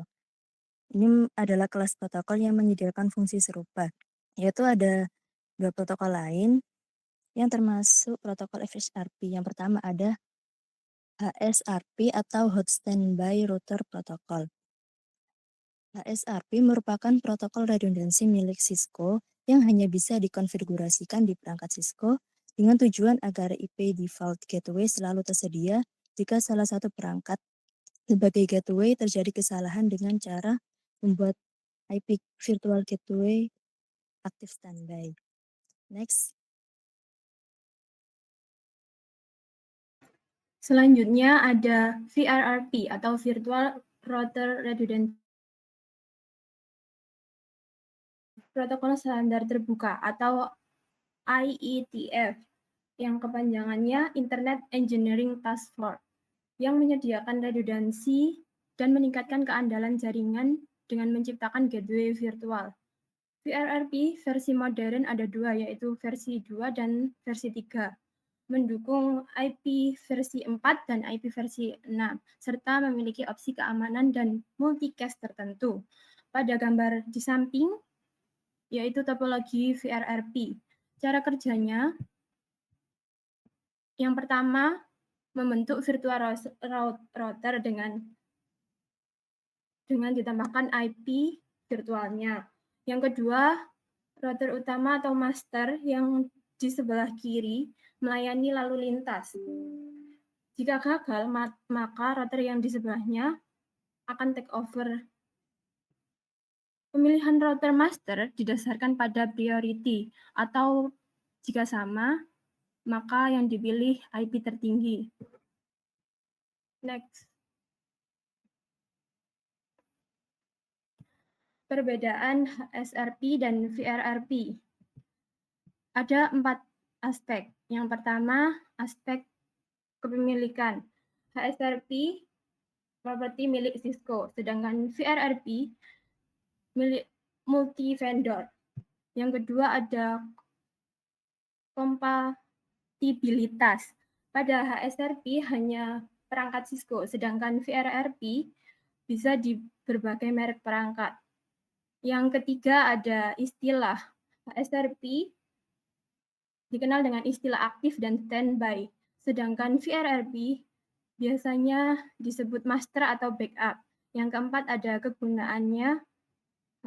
Ini adalah kelas protokol yang menyediakan fungsi serupa, yaitu ada Dua protokol lain yang termasuk protokol FSRP. Yang pertama ada HSRP atau Hot Standby Router Protocol. HSRP merupakan protokol redundansi milik Cisco yang hanya bisa dikonfigurasikan di perangkat Cisco dengan tujuan agar IP default gateway selalu tersedia jika salah satu perangkat sebagai gateway terjadi kesalahan dengan cara membuat IP virtual gateway aktif standby. Next. Selanjutnya ada VRRP atau Virtual Router Redundancy. Protokol standar terbuka atau IETF yang kepanjangannya Internet Engineering Task Force yang menyediakan redundansi dan meningkatkan keandalan jaringan dengan menciptakan gateway virtual. VRRP versi modern ada dua, yaitu versi 2 dan versi 3, mendukung IP versi 4 dan IP versi 6, serta memiliki opsi keamanan dan multicast tertentu. Pada gambar di samping, yaitu topologi VRRP. Cara kerjanya, yang pertama, membentuk virtual router dengan ditambahkan IP virtualnya. Yang kedua, router utama atau master yang di sebelah kiri melayani lalu lintas. Jika gagal, maka router yang di sebelahnya akan take over. Pemilihan router master didasarkan pada priority atau jika sama, maka yang dipilih IP tertinggi. Next. Perbedaan HSRP dan VRRP. Ada 4 aspek. Yang pertama, aspek kepemilikan. HSRP properti milik Cisco, sedangkan VRRP milik multi vendor. Yang kedua ada kompatibilitas. Pada HSRP hanya perangkat Cisco, sedangkan VRRP bisa di berbagai merek perangkat. Yang ketiga ada istilah. HSRP dikenal dengan istilah aktif dan standby, sedangkan VRRP biasanya disebut master atau backup. Yang keempat ada kegunaannya.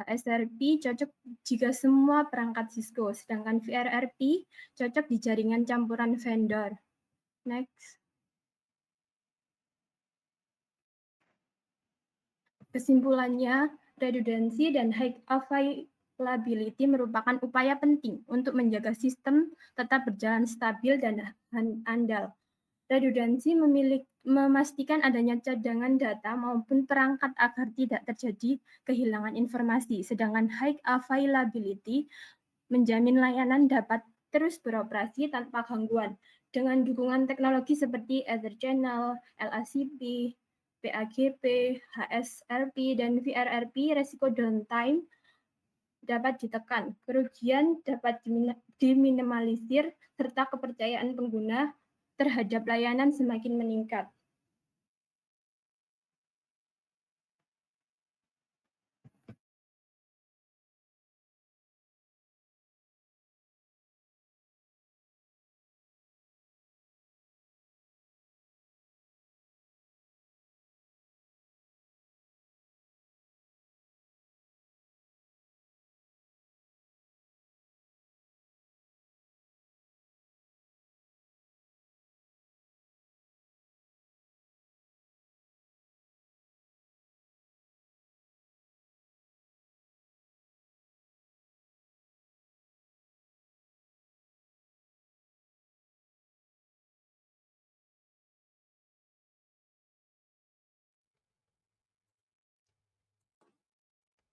HSRP cocok jika semua perangkat Cisco, sedangkan VRRP cocok di jaringan campuran vendor. Next. Kesimpulannya, redundansi dan high availability merupakan upaya penting untuk menjaga sistem tetap berjalan stabil dan andal. Redundansi memastikan adanya cadangan data maupun perangkat agar tidak terjadi kehilangan informasi, sedangkan high availability menjamin layanan dapat terus beroperasi tanpa gangguan. Dengan dukungan teknologi seperti Ether Channel, LACP, PAGP, HSRP, dan VRRP, resiko downtime dapat ditekan, kerugian dapat diminimalisir, serta kepercayaan pengguna terhadap layanan semakin meningkat.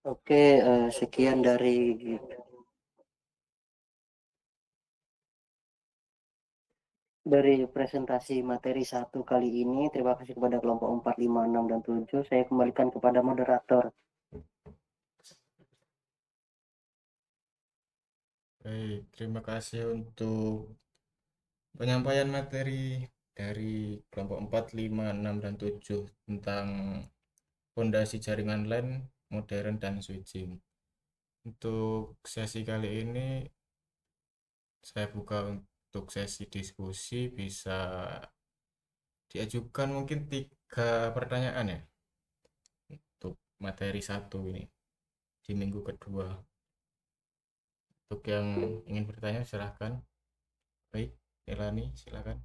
Oke, sekian dari presentasi materi 1 kali ini. Terima kasih kepada kelompok 4, 5, 6, dan 7. Saya kembalikan kepada moderator. Baik, terima kasih untuk penyampaian materi dari kelompok 4, 5, 6, dan 7 tentang fondasi jaringan LAN modern dan switching. Untuk sesi kali ini saya buka untuk sesi diskusi, bisa diajukan mungkin 3 pertanyaan ya untuk materi 1 ini di minggu kedua. Untuk yang ingin bertanya silahkan. Baik, Elani silakan.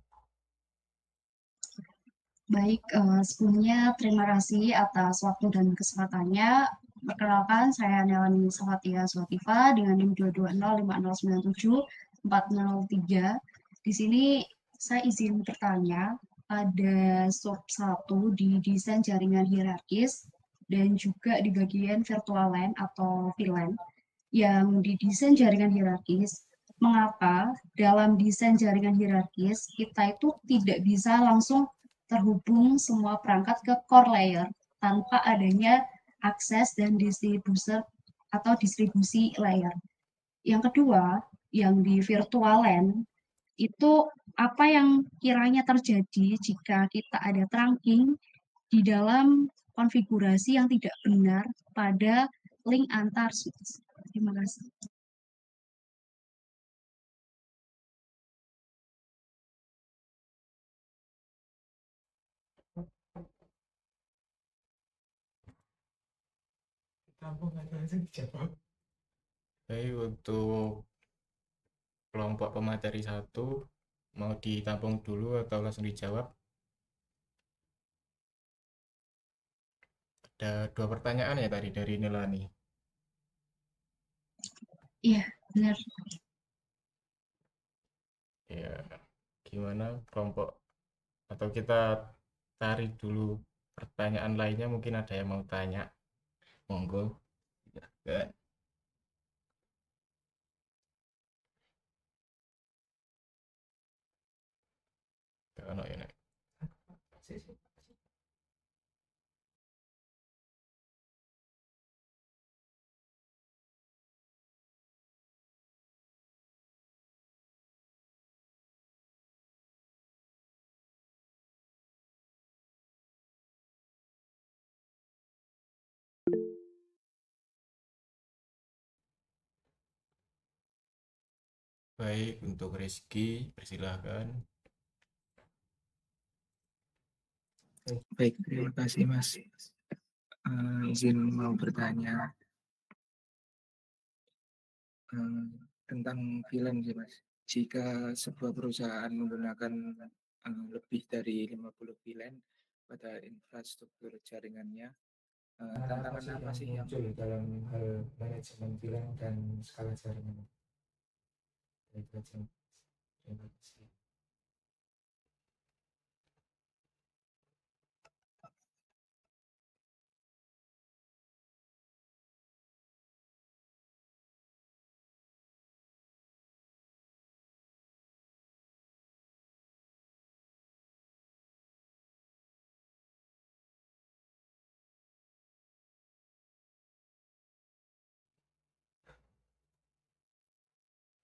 Baik, sebelumnya terima kasih atas waktu dan kesempatannya. Perkenalkan, saya Nelani Safatia Swativa dengan NIM 2205097-403. Di sini saya izin bertanya pada sub 1 di desain jaringan hierarkis dan juga di bagian virtual LAN atau VLAN yang didesain jaringan hierarkis. Mengapa dalam desain jaringan hierarkis kita itu tidak bisa langsung terhubung semua perangkat ke core layer tanpa adanya akses dan distribusi atau distribusi layer. Yang kedua, yang di virtual LAN itu apa yang kiranya terjadi jika kita ada trunking di dalam konfigurasi yang tidak benar pada link antar switch. Terima kasih. Baik, untuk kelompok pemateri 1 mau ditampung dulu atau langsung dijawab? Ada 2 pertanyaan ya tadi dari Nelani. Iya, benar. Ya, gimana kelompok atau kita cari dulu pertanyaan lainnya, mungkin ada yang mau tanya. Monggo. Silakan. Ono ya, Nek. Baik, untuk Rizky, persilahkan. Baik, terima kasih Mas. Izin mau bertanya tentang VLAN sih Mas. Jika sebuah perusahaan menggunakan lebih dari 50 VLAN pada infrastruktur jaringannya, tantangan apa sih yang muncul dalam hal manajemen VLAN dan skala jaringan? Baik, terima kasih.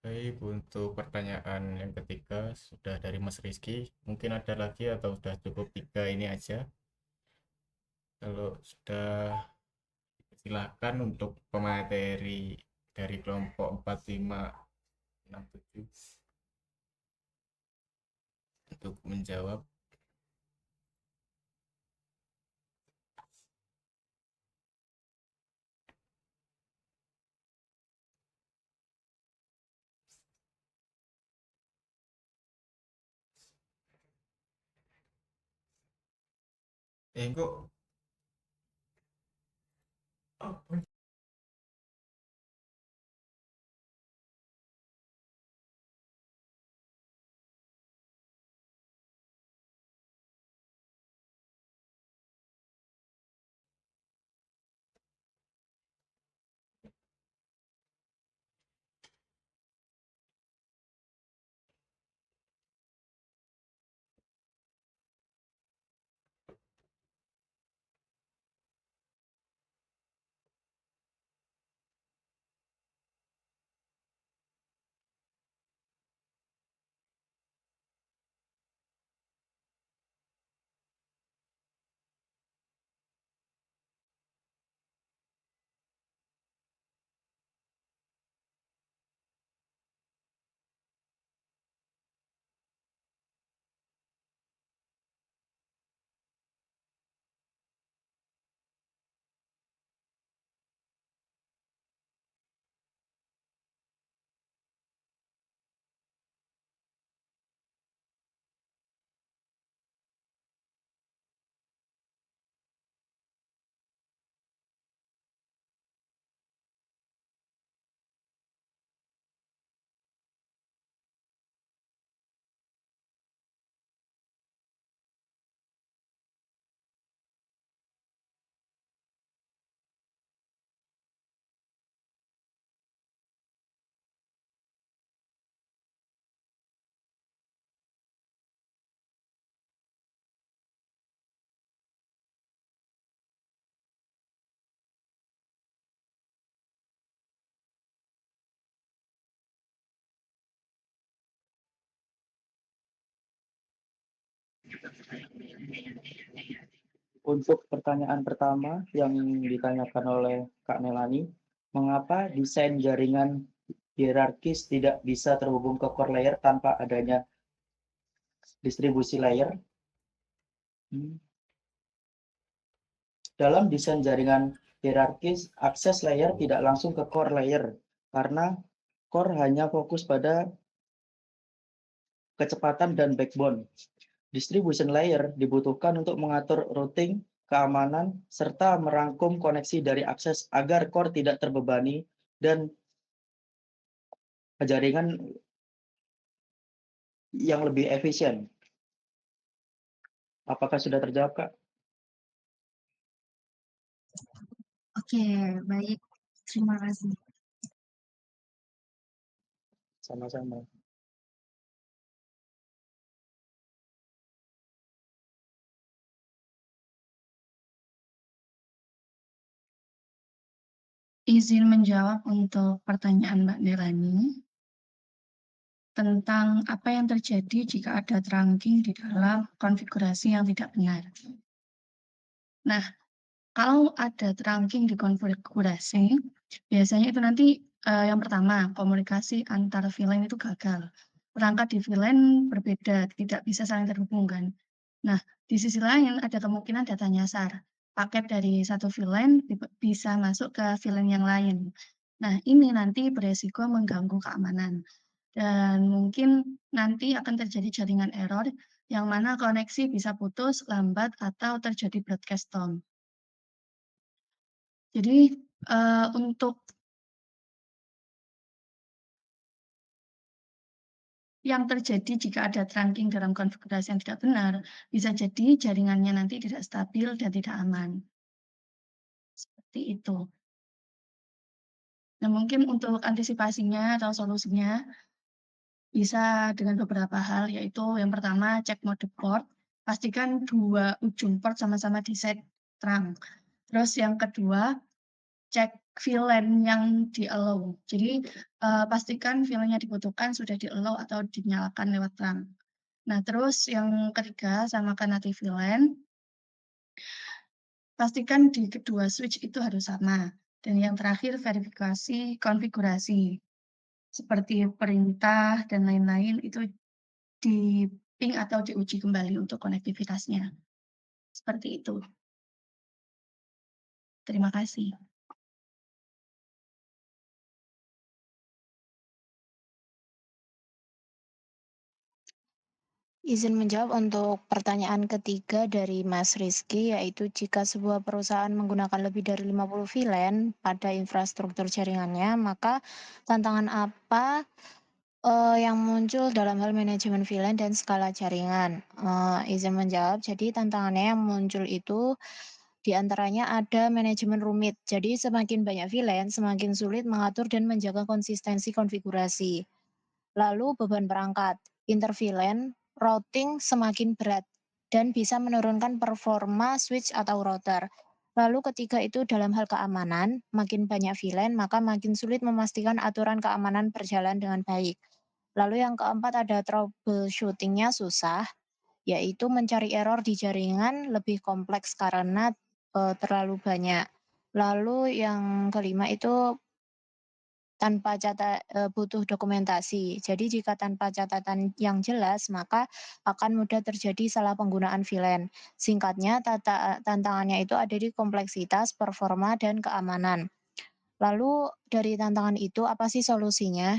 Baik, untuk pertanyaan yang ketiga sudah dari Mas Rizky. Mungkin ada lagi atau sudah cukup 3 ini aja? Kalau sudah, silakan untuk pemateri dari kelompok 4567 untuk menjawab. Kok apa? Untuk pertanyaan pertama yang ditanyakan oleh Kak Melani, mengapa desain jaringan hierarkis tidak bisa terhubung ke core layer tanpa adanya distribusi layer? Dalam desain jaringan hierarkis, akses layer tidak langsung ke core layer karena core hanya fokus pada kecepatan dan backbone. Distribution layer dibutuhkan untuk mengatur routing, keamanan, serta merangkum koneksi dari akses agar core tidak terbebani dan jaringan yang lebih efisien. Apakah sudah terjawab, Kak? Oke, baik. Terima kasih. Sama-sama. Izin menjawab untuk pertanyaan Mbak Nelani tentang apa yang terjadi jika ada trunking di dalam konfigurasi yang tidak benar. Nah, kalau ada trunking di konfigurasi, biasanya itu nanti yang pertama, komunikasi antar VLAN itu gagal. Perangkat di VLAN berbeda, tidak bisa saling terhubung kan. Nah, di sisi lain ada kemungkinan data nyasar. Paket dari satu VLAN bisa masuk ke VLAN yang lain. Nah, ini nanti beresiko mengganggu keamanan. Dan mungkin nanti akan terjadi jaringan error yang mana koneksi bisa putus, lambat, atau terjadi broadcast down. Jadi, untuk yang terjadi jika ada trunking dalam konfigurasi yang tidak benar, bisa jadi jaringannya nanti tidak stabil dan tidak aman. Seperti itu. Nah, mungkin untuk antisipasinya atau solusinya, bisa dengan beberapa hal, yaitu yang pertama cek mode port, pastikan 2 ujung port sama-sama di-set terang. Terus yang kedua, cek VLAN yang di-allow. Jadi, pastikan VLAN yang dibutuhkan sudah di-allow atau dinyalakan lewat terang. Nah, terus yang ketiga, samakan nanti VLAN. Pastikan di kedua switch itu harus sama. Dan yang terakhir, verifikasi konfigurasi. Seperti perintah dan lain-lain itu di-ping atau diuji kembali untuk konektivitasnya. Seperti itu. Terima kasih. Izin menjawab untuk pertanyaan ketiga dari Mas Rizky, yaitu jika sebuah perusahaan menggunakan lebih dari 50 VLAN pada infrastruktur jaringannya, maka tantangan apa yang muncul dalam hal manajemen VLAN dan skala jaringan? Izin menjawab, jadi tantangannya yang muncul itu di antaranya ada manajemen rumit. Jadi semakin banyak VLAN, semakin sulit mengatur dan menjaga konsistensi konfigurasi. Lalu beban perangkat, inter-VLAN, routing semakin berat dan bisa menurunkan performa switch atau router. Lalu ketiga itu dalam hal keamanan, makin banyak VLAN maka makin sulit memastikan aturan keamanan berjalan dengan baik. Lalu yang keempat ada troubleshooting-nya susah, yaitu mencari error di jaringan lebih kompleks karena terlalu banyak. Lalu yang kelima itu tanpa butuh dokumentasi. Jadi jika tanpa catatan yang jelas, maka akan mudah terjadi salah penggunaan VLAN. Singkatnya, tantangannya itu ada di kompleksitas, performa, dan keamanan. Lalu dari tantangan itu apa sih solusinya?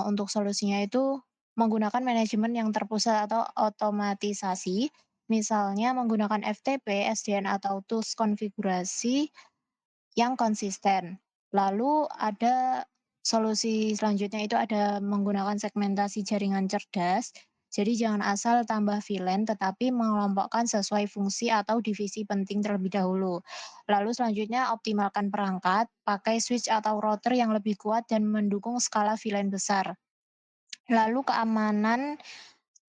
Untuk solusinya itu menggunakan manajemen yang terpusat atau otomatisasi, misalnya menggunakan FTP, SDN, atau tools konfigurasi yang konsisten. Lalu ada solusi selanjutnya itu ada menggunakan segmentasi jaringan cerdas. Jadi jangan asal tambah VLAN tetapi mengelompokkan sesuai fungsi atau divisi penting terlebih dahulu. Lalu selanjutnya optimalkan perangkat, pakai switch atau router yang lebih kuat dan mendukung skala VLAN besar. Lalu keamanan,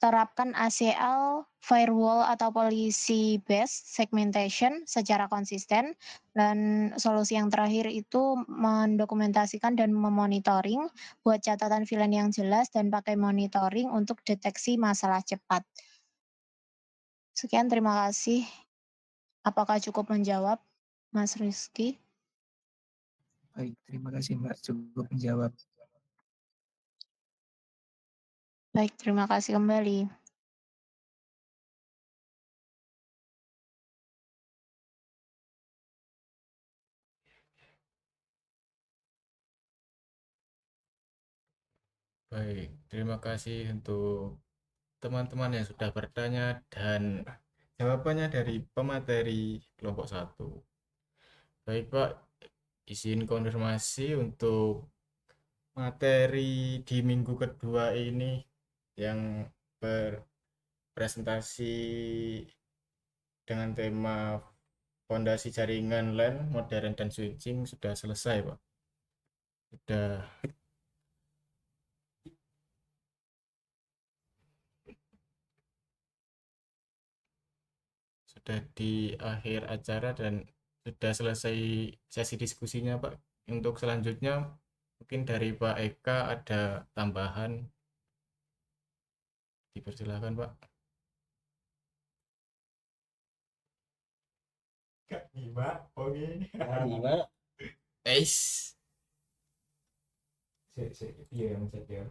terapkan ACL, firewall atau policy based segmentation secara konsisten. Dan solusi yang terakhir itu mendokumentasikan dan memonitoring, buat catatan VLAN yang jelas dan pakai monitoring untuk deteksi masalah cepat. Sekian, terima kasih. Apakah cukup menjawab, Mas Rizky? Baik, terima kasih Mbak, cukup menjawab. Baik, terima kasih kembali. Baik, terima kasih untuk teman-teman yang sudah bertanya dan jawabannya dari pemateri kelompok 1. Baik Pak, izin konfirmasi untuk materi di minggu kedua ini yang berpresentasi dengan tema fondasi jaringan LAN modern dan switching sudah selesai Pak. Sudah di akhir acara dan sudah selesai sesi diskusinya Pak. Untuk selanjutnya mungkin dari Pak Eka ada tambahan, dipersilakan Pak. Kak Bima, oke. Bima. Iya yang saya